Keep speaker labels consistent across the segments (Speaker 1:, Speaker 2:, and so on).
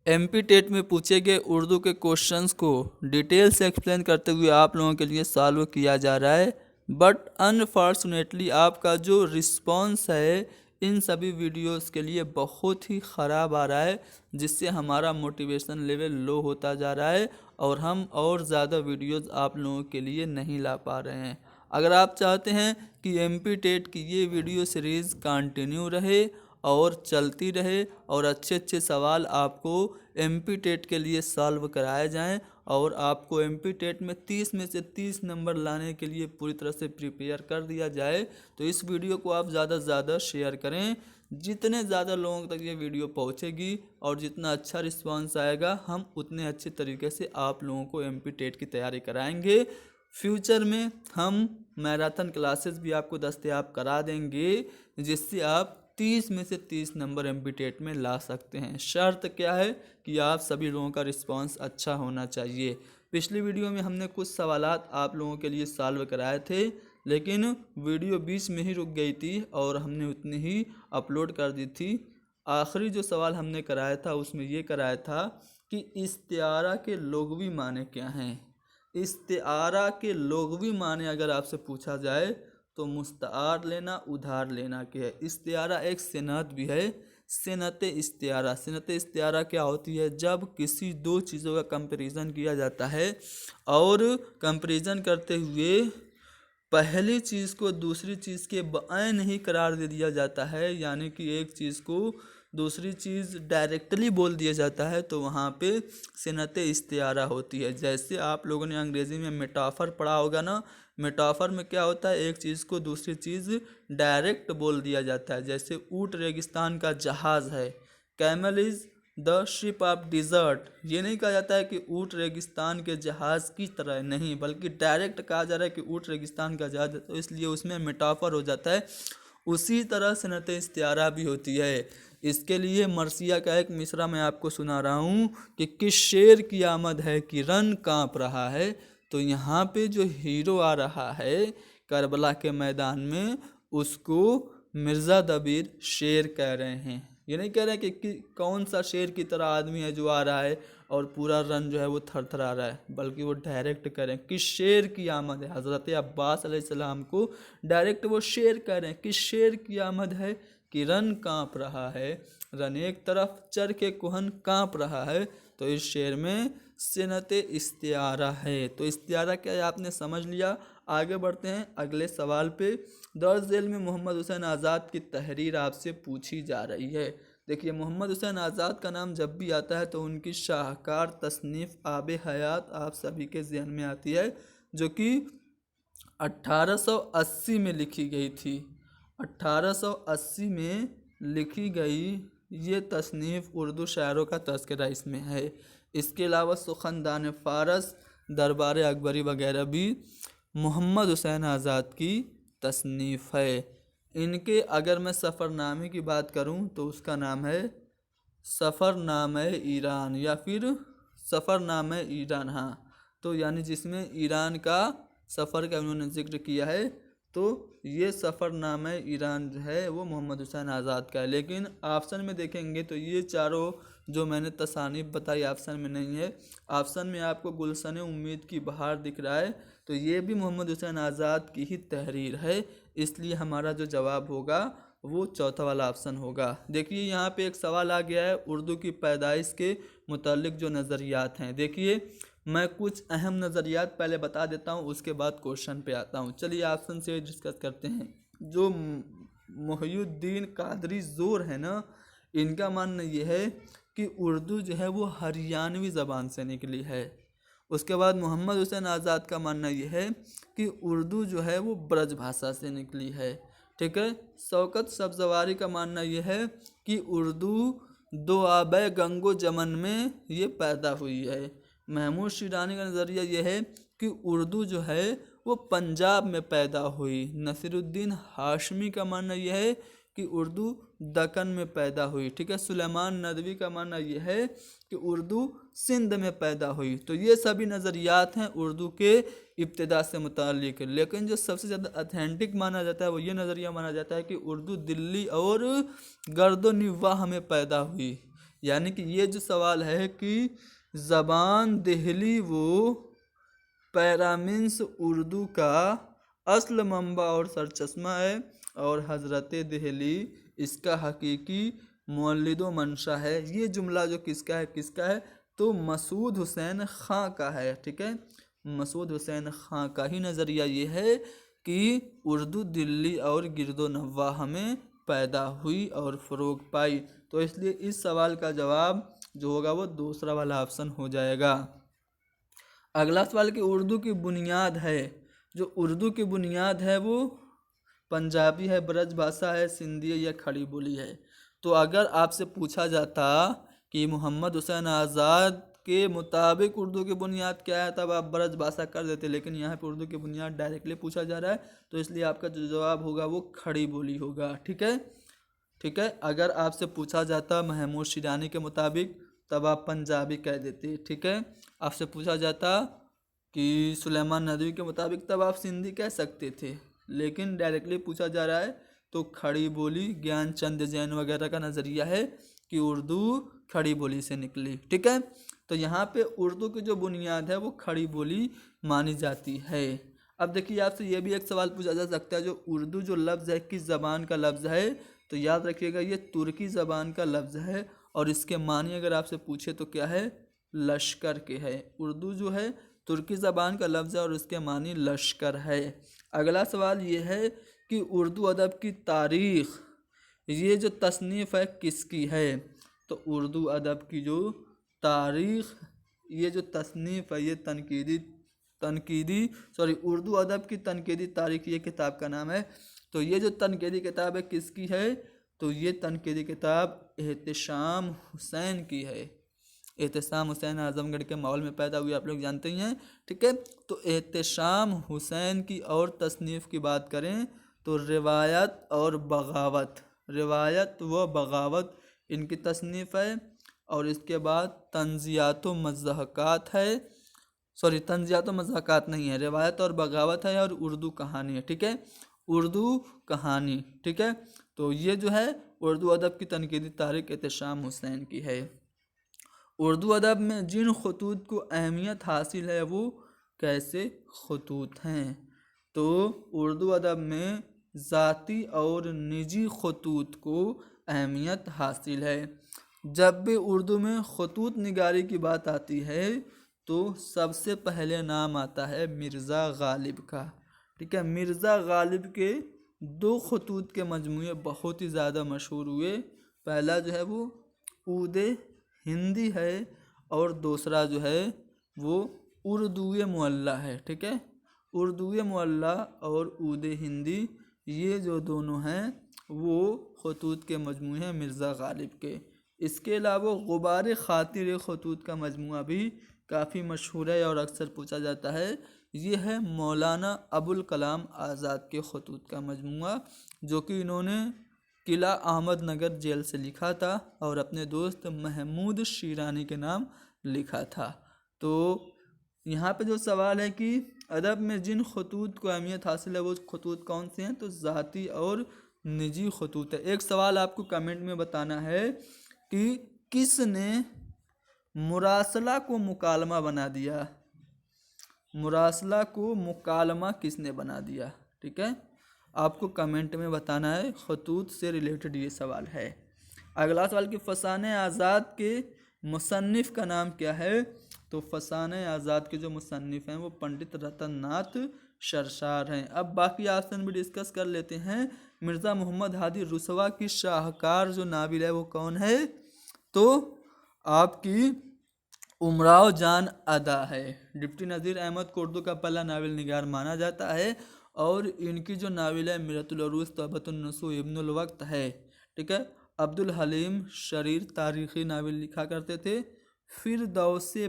Speaker 1: MP TET में पूछे गए उर्दू के क्वेश्चंस को डिटेल से एक्सप्लेन करते हुए आप लोगों के लिए सॉल्व किया जा रहा है। बट अनफॉर्चुनेटली आपका जो रिस्पांस है इन सभी वीडियोस के लिए बहुत ही ख़राब आ रहा है, जिससे हमारा मोटिवेशन लेवल लो होता जा रहा है और हम और ज़्यादा वीडियोस आप लोगों के लिए नहीं ला पा रहे हैं। अगर आप चाहते हैं कि एमपी टेट की ये वीडियो सीरीज़ कंटिन्यू रहे और चलती रहे और अच्छे अच्छे सवाल आपको एमपी टेट के लिए सॉल्व कराए जाएं और आपको एमपी टेट में 30 में से 30 नंबर लाने के लिए पूरी तरह से प्रिपेयर कर दिया जाए, तो इस वीडियो को आप ज़्यादा से ज़्यादा शेयर करें। जितने ज़्यादा लोगों तक ये वीडियो पहुंचेगी और जितना अच्छा रिस्पांस आएगा, हम उतने अच्छे तरीके से आप लोगों को एमपी टेट की तैयारी कराएंगे। फ्यूचर में हम मैराथन क्लासेस भी आपको दस्तयाब करा देंगे, जिससे आप 30 में से 30 नंबर एमपी टेट में ला सकते हैं। शर्त क्या है कि आप सभी लोगों का रिस्पांस अच्छा होना चाहिए। पिछली वीडियो में हमने कुछ सवालात आप लोगों के लिए सॉल्व कराए थे, लेकिन वीडियो बीच में ही रुक गई थी और हमने उतनी ही अपलोड कर दी थी। आखिरी जो सवाल हमने कराया था उसमें ये कराया था कि इस्तिआरा के लुग़वी माने क्या हैं। इस्तिआरा के लुग़वी माने अगर आपसे पूछा जाए तो मुस्तार लेना, उधार लेना के है। इस्तिआरा एक सेनत भी है, सेनत इस्तिआरा। सेनत इस्तिआरा क्या होती है? जब किसी दो चीज़ों का कंपैरिजन किया जाता है और कंपैरिजन करते हुए पहली चीज़ को दूसरी चीज़ के बाएं नहीं करार दे दिया जाता है, यानी कि एक चीज़ को दूसरी चीज़ डायरेक्टली बोल दिया जाता है, तो वहाँ पे सिनत इस्तिआरा होती है। जैसे आप लोगों ने अंग्रेज़ी में मेटाफर पढ़ा होगा ना, मेटाफर में क्या होता है? एक चीज़ को दूसरी चीज़ डायरेक्ट बोल दिया जाता है। जैसे ऊँट रेगिस्तान का जहाज़ है, camel is the ship of desert. ये नहीं कहा जाता है कि ऊँट रेगिस्तान के जहाज़ की तरह नहीं, बल्कि डायरेक्ट कहा जा रहा है कि ऊँट रेगिस्तान का जहाज़ है, तो इसलिए उसमें मेटाफर हो जाता है। उसी तरह सनत इस्तिआरा भी होती है। इसके लिए मरसिया का एक मिसरा मैं आपको सुना रहा हूँ कि किस शेर की आमद है कि रन काँप रहा है। तो यहाँ पे जो हीरो आ रहा है करबला के मैदान में, उसको मिर्ज़ा दबीर शेर कह रहे हैं। ये नहीं कह रहे कि कौन सा शेर की तरह आदमी है जो आ रहा है और पूरा रन जो है वो थरथरा रहा है, बल्कि वो डायरेक्ट कह रहे हैं किस शेर की आमद है। हज़रत अब्बास अलैहिस्सलाम को डायरेक्ट वो शेर कह रहे हैं किस शेर की आमद है कि रन काँप रहा है, रन एक तरफ चर के कुहन काँप रहा है। तो इस शेर में सिनत इस्तिआरा है। तो इस्तिआरा क्या है आपने समझ लिया। आगे बढ़ते हैं अगले सवाल पे। दर्ज झेल में मोहम्मद हुसैन आज़ाद की तहरीर आपसे पूछी जा रही है। देखिए, मोहम्मद हुसैन आज़ाद का नाम जब भी आता है तो उनकी शाहकार तसनीफ़ आब हयात आप सभी के जहन में आती है, जो कि 1880 में लिखी गई थी। 1880 में लिखी गई ये तसनीफ़ उर्दू शायरों का तज़किरा इसमें है। इसके अलावा सुखनदान फ़ारस, दरबार अकबरी वगैरह भी मोहम्मद हुसैन आज़ाद की तसनीफ़ है। इनके अगर मैं सफ़रनामे की बात करूं तो उसका नाम है सफ़रनामे ईरान या फिर सफ़रनामे ईरान। हाँ, तो यानी जिसमें ईरान का सफ़र का उन्होंने जिक्र किया है, तो ये सफ़रनामे ईरान जो है वो मोहम्मद हुसैन आज़ाद का है। लेकिन ऑप्शन में देखेंगे तो ये चारों जो मैंने तसानीफ़ बताई ऑप्शन में नहीं है। ऑप्शन में आपको गुलशन उम्मीद की बहार दिख रहा है, तो ये भी मोहम्मद हुसैन आज़ाद की ही तहरीर है। इसलिए हमारा जो जवाब होगा वो चौथा वाला ऑप्शन होगा। देखिए, यहाँ पे एक सवाल आ गया है उर्दू की पैदाइश के मुतालिक जो नज़रियात हैं। देखिए, मैं कुछ अहम नज़रियात पहले बता देता हूँ, उसके बाद क्वेश्चन पे आता हूँ। चलिए ऑप्शन से डिस्कस करते हैं। जो मोहिउद्दीन कादरी ज़ोर है ना, इनका मानना ये है कि उर्दू जो है वो हरियाणवी ज़बान से निकली है। उसके बाद मोहम्मद हुसैन आज़ाद का मानना यह है कि उर्दू जो है वो ब्रज भाषा से निकली है। ठीक है। शौकत सब्ज़वारी का मानना यह है कि उर्दू दो आबे गंगो जमन में ये पैदा हुई है। महमूद शिरानी का नज़रिया यह है कि उर्दू जो है वो पंजाब में पैदा हुई। नसीरुद्दीन हाशमी का मानना यह है कि उर्दू दक्कन में पैदा हुई। ठीक है। सुलेमान नदवी का मानना यह है कि उर्दू सिंध में पैदा हुई। तो ये सभी नज़रियात हैं उर्दू के इब्तिदा से मुताल्लिक। लेकिन जो सबसे ज़्यादा अथेंटिक माना जाता है वो ये नज़रिया माना जाता है कि उर्दू दिल्ली और गर्दो निवाह में पैदा हुई। यानी कि ये जो सवाल है कि ज़बान देहली वो पैरामिन्स उर्दू का असल मंबा और सरचश्मा है, और हज़रत देहली इसका हकीकी मुअल्लिद व मंशा है। ये जुमला जो किसका है तो मसूद हुसैन खां का है। ठीक है, मसूद हुसैन खां का ही नज़रिया ये है कि उर्दू दिल्ली और गिरदो नवाह में पैदा हुई और फ़रोग पाई। तो इसलिए इस सवाल का जवाब जो होगा वो दूसरा वाला ऑप्शन हो जाएगा। अगला सवाल कि उर्दू की बुनियाद है, जो उर्दू की बुनियाद है वो पंजाबी है, ब्रज भाषा है, सिंधी है या खड़ी बोली है। तो अगर आपसे पूछा जाता कि मोहम्मद हुसैन आज़ाद के मुताबिक उर्दू की बुनियाद क्या है, तब आप ब्रज भाषा कर देते, लेकिन यहाँ पे उर्दू की बुनियाद डायरेक्टली पूछा जा रहा है, तो इसलिए आपका जो जवाब होगा वो खड़ी बोली होगा। ठीक है। अगर आपसे पूछा जाता महमूद शिरानी के मुताबिक, तब आप पंजाबी कह देते। ठीक है, आपसे पूछा जाता कि सुलेमान नदवी के मुताबिक, तब आप सिंधी कह सकते थे, लेकिन डायरेक्टली पूछा जा रहा है तो खड़ी बोली ज्ञानचंद जैन वगैरह का नज़रिया है कि उर्दू खड़ी बोली से निकली। ठीक है, तो यहाँ पे उर्दू की जो बुनियाद है वो खड़ी बोली मानी जाती है। अब देखिए, आपसे ये भी एक सवाल पूछा जा सकता है, जो उर्दू जो लफ्ज़ है किस ज़बान का लफ्ज़ है, तो याद रखिएगा ये तुर्की ज़बान का लफ्ज़ है, और इसके मानी अगर आपसे पूछे तो क्या है, लश्कर के है। उर्दू जो है तुर्की ज़बान का लफ्ज़ है और इसके मानी लश्कर है। अगला सवाल ये है कि उर्दू अदब की तारीख़, ये जो तसनीफ़ है किसकी है, तो उर्दू अदब की जो तारीख़, ये जो तसनीफ़ है ये उर्दू अदब की तनकीदी तारीख़, ये किताब का नाम है। तो ये जो तनकीदी किताब है किसकी है, तो ये तनकीदी किताब एहतिशाम हुसैन की है। एहतिशाम हुसैन आज़मगढ़ के माहौल में पैदा हुए, आप लोग जानते ही हैं। ठीक है, तो एहतिशाम हुसैन की और तसनीफ़ की बात करें तो रिवायत और बगावत, रिवायत व बगावत इनकी तसनीफ़ है। और इसके बाद तंज़ियात व मज़हक़ात है, तंज़ियात व मज़हक़ात नहीं है, रिवायत और बगावत है, और उर्दू कहानी है। ठीक है, उर्दू कहानी। ठीक है, तो ये जो है उर्दू अदब की तनकीदी तारीख़ एहतिशाम हुसैन की है। उर्दू अदब में जिन खतूत को अहमियत हासिल है वो कैसे खतूत हैं, तो उर्दू अदब में ज़ाती और निजी खतूत को अहमियत हासिल है। जब भी उर्दू में खतूत निगारी की बात आती है तो सबसे पहले नाम आता है मिर्ज़ा गालिब का। ठीक है, मिर्ज़ा गालिब के 2 खतूत के मजमूए बहुत ही ज़्यादा मशहूर हुए। पहला जो है वो ऊदे हिंदी है, और दूसरा जो है वो उर्दूए मुअल्ला है। ठीक है, उर्दूए मुअल्ला और ऊदे हिंदी, ये जो दोनों हैं वो खतूत के मजमूए हैं मिर्ज़ा गालिब के। इसके अलावा गुबार खातिर खतूत का मजमूआ भी काफ़ी मशहूर है और अक्सर पूछा जाता है। ये है मौलाना अबुल कलाम आज़ाद के खतूत का मजमूआ, जो कि इन्होंने किला अहमद नगर जेल से लिखा था और अपने दोस्त महमूद शिरानी के नाम लिखा था। तो यहाँ पे जो सवाल है कि अदब में जिन खतूत को अहमियत हासिल है वो खतूत कौन से हैं, तो ज़ाती और निजी खतूत है। एक सवाल आपको कमेंट में बताना है कि किसने मुरासला को मुकालमा बना दिया, मुरासला को मुकालमा किसने बना दिया। ठीक है, आपको कमेंट में बताना है, खतूत से रिलेटेड ये सवाल है। अगला सवाल कि फसाने आज़ाद के मुसन्निफ़ का नाम क्या है, तो फसाने आज़ाद के जो मुसन्निफ़ हैं वो पंडित रतन नाथ शरशार हैं। अब बाकी ऑप्शन भी डिस्कस कर लेते हैं। मिर्ज़ा मोहम्मद हादी रुसवा की शाहकार जो नाविल है वो कौन है, तो आपकी उमराव जान अदा है। डिप्टी नज़ीर अहमद को उर्दू का पहला नावल निगार माना जाता है, और इनकी जो नाविल है मिरतुल उरूज तहबतुन नुसू इब्नुल वक्त है। ठीक है, अब्दुल हलीम शरीर तारीख़ी नावल लिखा करते थे। फिरदौसे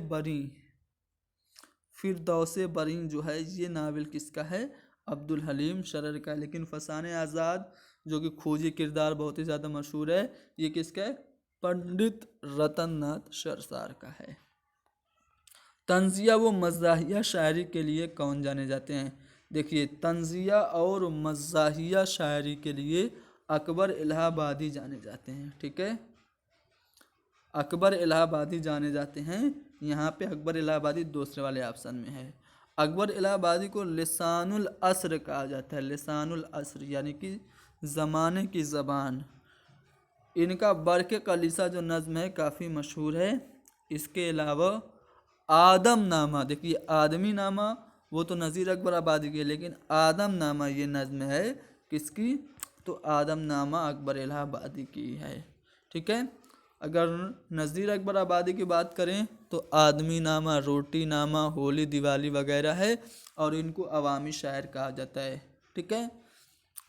Speaker 1: बरी जो है ये नावल किसका है, अब्दुल हलीम शरीर का। लेकिन फसाने आज़ाद जो कि खोजी किरदार बहुत ही ज़्यादा मशहूर है, ये किसका है, पंडित रतन नाथ शरशार का है। तंज़िया व मज़ाहिया शायरी के लिए कौन जाने जाते हैं, देखिए तंज़िया और मज़ाहिया शायरी के लिए अकबर इलाहाबादी जाने जाते हैं। ठीक है, अकबर इलाहाबादी जाने जाते हैं। यहाँ पे अकबर इलाहाबादी दूसरे वाले ऑप्शन में है। अकबर इलाहाबादी को लिसानुल अस्र कहा जाता है, लिसानुल अस्र यानी कि ज़माने की ज़बान। इनका बरक़े कलीसा जो नज़्म है काफ़ी मशहूर है। इसके अलावा आदम नामा, देखिए आदमी नामा वो तो नज़ीर अकबर आबादी की है, लेकिन आदम नामा ये नज़्म है किसकी, तो आदम नामा अकबर इलाहाबादी की है। ठीक है। अगर नज़ीर अकबर आबादी की बात करें तो आदमी नामा, रोटी नामा, होली दिवाली वगैरह है, और इनको अवामी शायर कहा जाता है। ठीक है।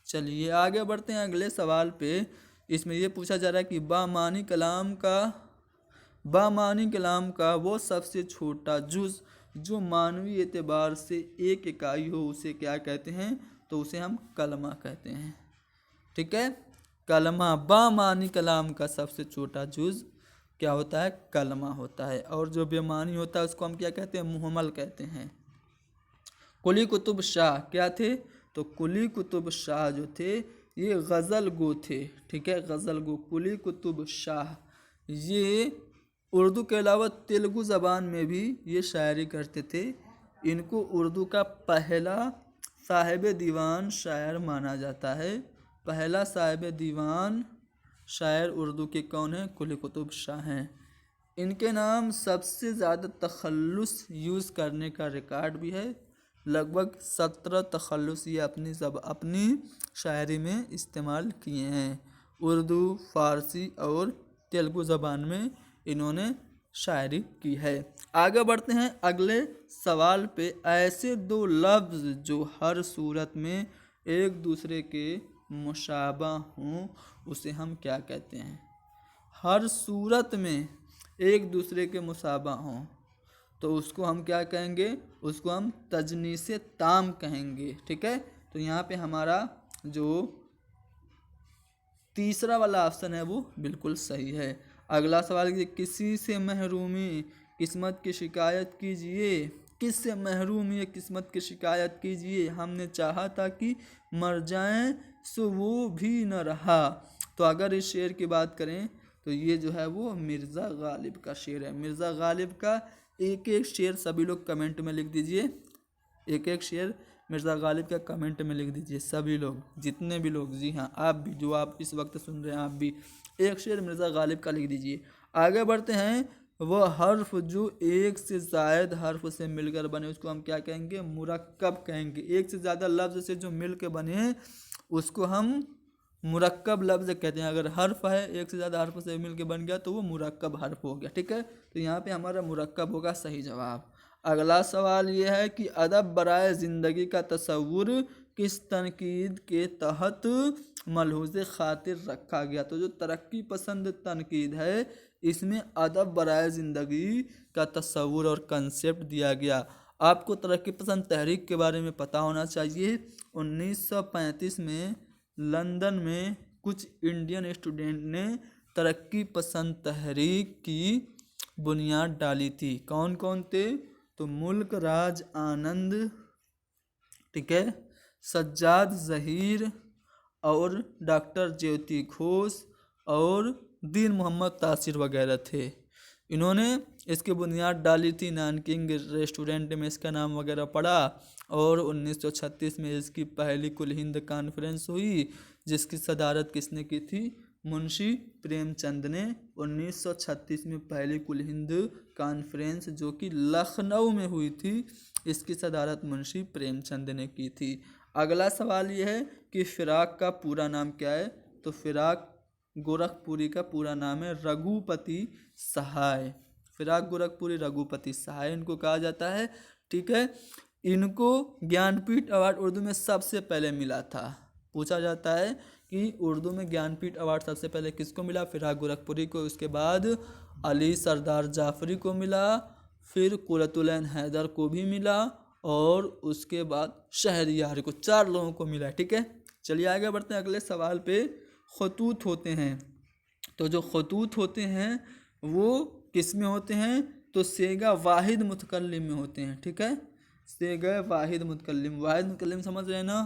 Speaker 1: चलिए आगे बढ़ते हैं अगले सवाल पे। इसमें ये पूछा जा रहा है कि बामानी कलाम का वो सबसे छोटा जुज़ जो मानवी एतबार से एक इकाई हो उसे क्या कहते हैं, तो उसे हम कलमा कहते हैं। ठीक है। कलमा, बामानी कलाम का सबसे छोटा जुज़ क्या होता है, कलमा होता है। और जो बेमानी होता है उसको हम क्या कहते हैं, मुहम्मल कहते हैं। कुली कुतुब शाह क्या थे, तो कुली कुतुब शाह जो थे ये गज़ल गो थे। ठीक है, गज़ल गो कुली कुतुब शाह ये उर्दू के अलावा तेलुगु ज़बान में भी ये शायरी करते थे। इनको उर्दू का पहला साहिब दीवान शायर माना जाता है। पहला साहिब दीवान शायर उर्दू के कौन हैं, कुली कुतुब शाह हैं। इनके नाम सबसे ज़्यादा तखल्लुस यूज़ करने का रिकॉर्ड भी है। लगभग 17 तखल्लुस ये अपनी शायरी में इस्तेमाल किए हैं। उर्दू, फ़ारसी और तेलुगु ज़बान में इन्होंने शायरी की है। आगे बढ़ते हैं अगले सवाल पे। ऐसे दो लफ्ज़ जो हर सूरत में एक दूसरे के मुशाबा हों उसे हम क्या कहते हैं। हर सूरत में एक दूसरे के मुशाबा हों तो उसको हम क्या कहेंगे, उसको हम तजनीसे ताम कहेंगे। ठीक है। तो यहाँ पे हमारा जो तीसरा वाला ऑप्शन है वो बिल्कुल सही है। अगला सवाल है, किसी से महरूमी किस्मत की शिकायत कीजिए, किससे महरूमी है किस्मत की शिकायत कीजिए, हमने चाहा था कि मर जाएं सो वो भी न रहा। तो अगर इस शेर की बात करें तो ये जो है वो मिर्ज़ा गालिब का शेर है। मिर्ज़ा गालिब का एक एक शेर सभी लोग कमेंट में लिख दीजिए। एक एक शेर मिर्ज़ा गालिब का कमेंट में लिख दीजिए सभी लोग, जितने भी लोग। जी हाँ, आप भी जो आप इस वक्त सुन रहे हैं आप भी एक शेर मिर्ज़ा गालिब का लिख दीजिए। आगे बढ़ते हैं। वह हर्फ जो एक से ज़ायद हर्फ से मिलकर बने उसको हम क्या कहेंगे, मुरक्कब कहेंगे। एक से ज़्यादा लफ्ज़ से जो मिल के बने उसको हम मुरक्कब लफ्ज़ कहते हैं। अगर हर्फ है एक से ज़्यादा हर्फ से मिल के बन गया तो वो मुरक्कब हर्फ हो गया। ठीक है। तो यहाँ पे हमारा मुरक्कब होगा सही जवाब। अगला सवाल ये है कि अदब बराए ज़िंदगी का तसव्वुर किस तनकीद के तहत मलहूज़ खातिर रखा गया। तो जो तरक्की पसंद तनकीद है इसमें अदब बराए ज़िंदगी का तसव्वुर और कंसेप्ट दिया गया। आपको तरक्की पसंद तहरीक के बारे में पता होना चाहिए। 1935 में लंदन में कुछ इंडियन स्टूडेंट ने तरक्की पसंद तहरीक की बुनियाद डाली थी। कौन कौन थे, तो मुल्क राज आनंद, ठीक है, सज्जाद ज़हीर और डॉक्टर ज्योति घोष और दीन मोहम्मद तासिर वगैरह थे। इन्होंने इसकी बुनियाद डाली थी। नानकिंग रेस्टोरेंट में इसका नाम वगैरह पड़ा और 1936 में इसकी पहली कुल हिंद कॉन्फ्रेंस हुई जिसकी सदारत किसने की थी, मुंशी प्रेमचंद ने। 1936 में पहली कुल हिंद कॉन्फ्रेंस जो कि लखनऊ में हुई थी इसकी सदारत मुंशी प्रेमचंद ने की थी। अगला सवाल यह है कि फ़िराक का पूरा नाम क्या है, तो फ़िराक गोरखपुरी का पूरा नाम है रघुपति सहाय। फ़िराक गोरखपुरी रघुपति सहाय इनको कहा जाता है। ठीक है। इनको ज्ञानपीठ अवार्ड उर्दू में सबसे पहले मिला था। पूछा जाता है कि उर्दू में ज्ञानपीठ अवार्ड सबसे पहले किसको मिला, फ़िराक गोरखपुरी को। उसके बाद अली सरदार जाफरी को मिला, फिर कुरतुलैन हैदर को भी मिला और उसके बाद शहरियार को। 4 लोगों को मिला। ठीक है। चलिए आगे बढ़ते हैं अगले सवाल पे। खतूत होते हैं, तो जो खतूत होते हैं वो किस में होते हैं, तो सेगा वाहिद मुतकल्लिम में होते हैं। ठीक है। सेगा वाहिद मुतकल्लिम, वाहिद मुतकल्लिम समझ रहे हैं ना,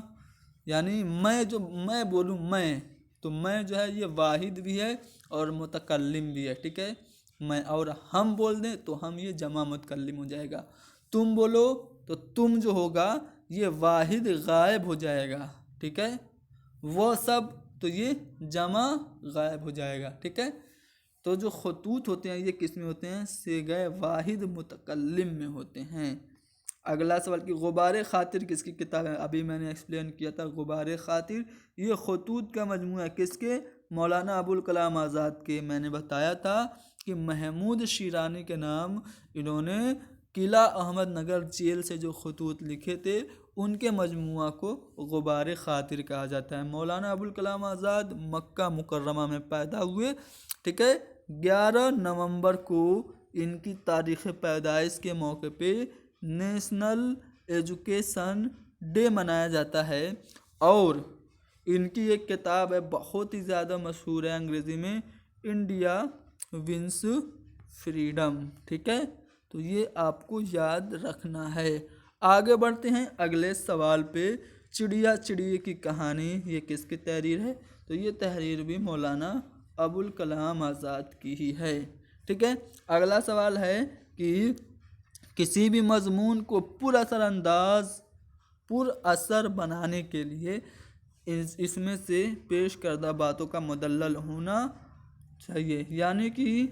Speaker 1: यानी मैं बोलूँ मैं, तो मैं जो है ये वाहिद भी है और मुतकल्लिम भी है। ठीक है। मैं और हम बोल दें तो हम ये जमा मुतकल्लिम हो जाएगा। तुम बोलो तो तुम जो होगा ये वाहिद गायब हो जाएगा, ठीक है। वो सब तो ये जमा गायब हो जाएगा, ठीक है। तो जो खतूत होते हैं ये किस में होते हैं, सिग़े वाहिद मुतकल्लिम में होते हैं। अगला सवाल कि गुबार खातिर किसकी किताब है, अभी मैंने एक्सप्लेन किया था। गुबार खातिर ये खतूत का मजमूआ है, किसके, मौलाना अबुल कलाम आज़ाद के। मैंने बताया था कि महमूद शिरानी के नाम इन्होंने किला अहमद नगर जेल से जो खतूत लिखे थे उनके मजमूआ को गुबार खातिर कहा जाता है। मौलाना अबुल कलाम आज़ाद मक्का मुकर्रमा में पैदा हुए, ठीक है। 11 नवंबर को इनकी तारीख़ पैदाइश के मौके पे नेशनल एजुकेशन डे मनाया जाता है। और इनकी एक किताब है बहुत ही ज़्यादा मशहूर है अंग्रेज़ी में, इंडिया विंस फ्रीडम, ठीक है। तो ये आपको याद रखना है। आगे बढ़ते हैं अगले सवाल पे। चिड़िया चिड़िया की कहानी ये किसकी तहरीर है, तो ये तहरीर भी मौलाना अबुल कलाम आज़ाद की ही है, ठीक है। अगला सवाल है कि किसी भी मजमून को पुरअसर बनाने के लिए इसमें से पेश करदा बातों का मुदल्लल होना चाहिए। यानी कि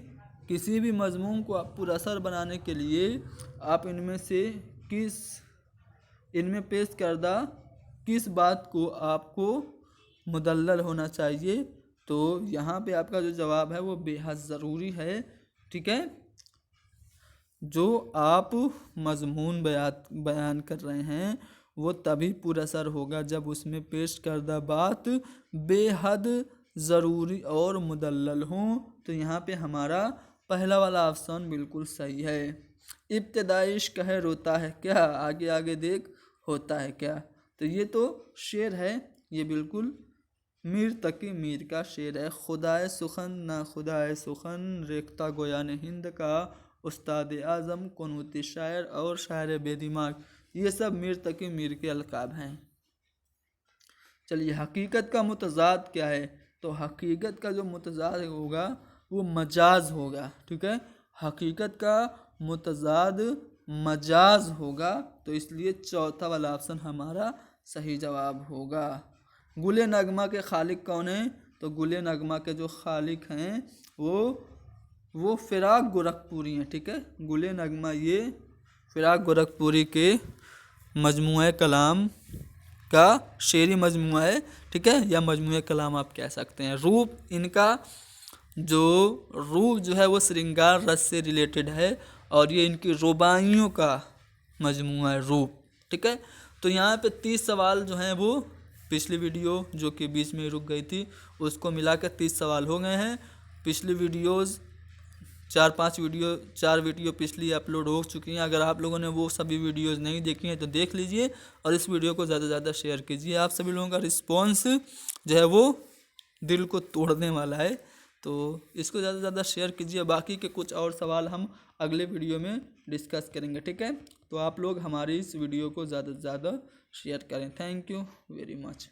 Speaker 1: किसी भी मजमून को आप पुरअसर बनाने के लिए आप इनमें पेश करदा किस बात को आपको मुदल्लल होना चाहिए। तो यहाँ पे आपका जो जवाब है वो बेहद ज़रूरी है, ठीक है। जो आप मजमून बयान कर रहे हैं वो तभी पुरअसर होगा जब उसमें पेश करदा बात बेहद ज़रूरी और मुदल्लल हो। तो यहाँ पे हमारा पहला वाला ऑप्शन बिल्कुल सही है। इब्तिदाई इश्क है रोता है क्या, आगे आगे देख होता है क्या। तो ये तो शेर है, ये बिल्कुल मीर तकी मीर का शेर है। खुदाए सुखन ना खुदाए सुखन रेख्ता गोयान हिंद का उस्ताद आज़म कुनूती शायर और शायर बेदिमाग, ये सब मीर तकी मीर के अलकाब हैं। चलिए हकीकत का मुतज़ाद क्या है, तो हकीकत का जो मुतज़ाद होगा वो मजाज होगा, ठीक है। हकीकत का मुतज़ाद मजाज होगा, तो इसलिए चौथा वाला ऑप्शन हमारा सही जवाब होगा। गुले नगमा के खालिक कौन है, तो गुले नगमा के जो खालिक हैं वो फ़िराक गोरखपुरी हैं, ठीक है। गुले नगमा ये फ़िराक गोरखपुरी के मजमूए कलाम का शेरी मजमूआ है, ठीक है, या मजमूए कलाम आप कह सकते हैं। रूप इनका रूप जो है वो श्रृंगार रस से रिलेटेड है और ये इनकी रुबाइयों का मजमूआ है रूप, ठीक है। तो यहाँ पे 30 सवाल जो हैं वो पिछली वीडियो जो कि बीच में रुक गई थी उसको मिलाकर 30 सवाल हो गए हैं। पिछली वीडियोज़ 4 वीडियो पिछली अपलोड हो चुकी हैं। अगर आप लोगों ने वो सभी वीडियोज़ नहीं देखी हैं तो देख लीजिए और इस वीडियो को ज़्यादा से ज़्यादा शेयर कीजिए। आप सभी लोगों का रिस्पॉन्स जो है वो दिल को तोड़ने वाला है, तो इसको ज़्यादा से ज़्यादा शेयर कीजिए। बाकी के कुछ और सवाल हम अगले वीडियो में डिस्कस करेंगे, ठीक है। तो आप लोग हमारी इस वीडियो को ज़्यादा से ज़्यादा शेयर करें। Thank you very much.